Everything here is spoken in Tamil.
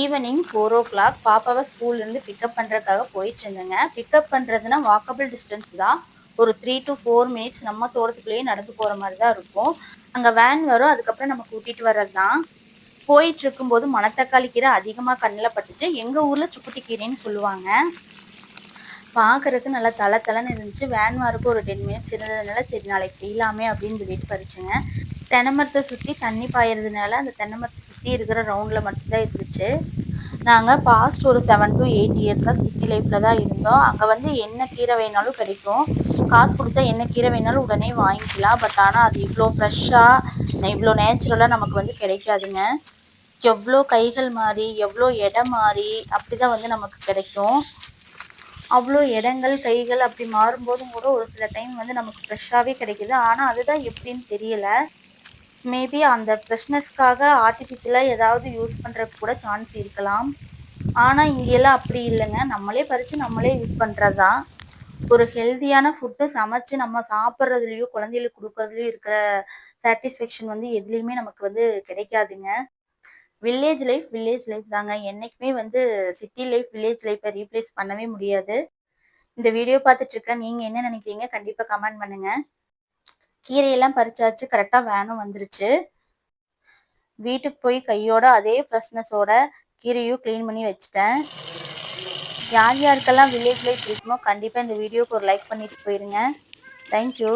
ஈவினிங் 4 o'clock பாப்பாவை ஸ்கூல்லேருந்து பிக்கப் பண்ணுறதுக்காக போயிட்டு இருந்தேங்க. பிக்கப் பண்ணுறதுனா வாக்கபிள் டிஸ்டன்ஸ் தான். ஒரு 3 to 4 மினிட்ஸ் நம்ம தோட்டத்துக்குள்ளேயே நடந்து போகிற மாதிரி தான் இருக்கும். அங்கே வேன் வரும், அதுக்கப்புறம் நம்ம கூட்டிகிட்டு வர்றது தான். போயிட்டு இருக்கும்போது மணத்தக்காளி கீரை அதிகமாக கண்ணில் பட்டுச்சு. எங்கள் ஊரில் சுக்குட்டி கீரைன்னு சொல்லுவாங்க. பார்க்குறதுக்கு நல்லா தலை இருந்துச்சு. வேன் வரக்கு ஒரு 10 மினிட்ஸ் இருந்ததுனால சரி நாளைக்கு செய்யலாமே அப்படின்னு சொல்லிட்டு பறிச்சுங்க. தென்னை மரத்தை சுற்றி தண்ணி பாயறதுனால அந்த தென்னை மரத்தை சுற்றி இருக்கிற ரவுண்டில் மட்டும்தான் இருந்துச்சு. நாங்கள் பாஸ்ட் ஒரு 7 to 8 இயர்ஸாக சிட்டி லைஃப்பில் தான் இருந்தோம். அங்கே வந்து என்ன கீரை வேணாலும் கிடைக்கும். காசு கொடுத்தா என்ன கீரை வேணாலும் உடனே வாங்கிக்கலாம். பட் ஆனால் அது இவ்வளோ ஃப்ரெஷ்ஷாக இவ்வளோ நேச்சுரலாக நமக்கு வந்து கிடைக்காதுங்க. எவ்வளோ கைகள் மாறி எவ்வளோ இடம் மாறி அப்படி தான் வந்து நமக்கு கிடைக்கும். அவ்வளோ இடங்கள் கைகள் அப்படி மாறும்போதும் கூட ஒரு சில டைம் வந்து நமக்கு ஃப்ரெஷ்ஷாகவே கிடைக்கிது. ஆனால் அதுதான் எப்படின்னு தெரியல. மேபி அந்த ஃப்ரெஷ்னஸ்க்காக ஆர்டிஃபிஷியலாக ஏதாவது யூஸ் பண்ணுறதுக்கு கூட சான்ஸ் இருக்கலாம். ஆனால் இங்கெல்லாம் அப்படி இல்லைங்க. நம்மளே பறித்து நம்மளே யூஸ் பண்ணுறது தான். ஒரு ஹெல்த்தியான ஃபுட்டு சமைச்சு நம்ம சாப்பிட்றதுலையும் குழந்தைகளுக்கு கொடுக்குறதுலையும் இருக்கிற சாட்டிஸ்ஃபேக்ஷன் வந்து எதுலேயுமே நமக்கு வந்து கிடைக்காதுங்க. வில்லேஜ் லைஃப் தாங்க. என்றைக்குமே வந்து சிட்டி லைஃப் வில்லேஜ் லைஃப்பை ரீப்ளேஸ் பண்ணவே முடியாது. இந்த வீடியோ பார்த்துட்டு இருக்க நீங்கள் என்ன நினைக்கிறீங்க? கண்டிப்பாக கமெண்ட் பண்ணுங்கள். கீரையெல்லாம் பறிச்சாச்சு, கரெக்டாக வேனும் வந்துருச்சு. வீட்டுக்கு போய் கையோட அதே ஃப்ரெஷ்னஸோட கீரையும் க்ளீன் பண்ணி வச்சுட்டேன். யார் யாருக்கெல்லாம் வில்லேஜ் லைஃப் இருக்குமோ கண்டிப்பாக இந்த வீடியோக்கு ஒரு லைக் பண்ணிட்டு போயிருங்க. தேங்க்யூ.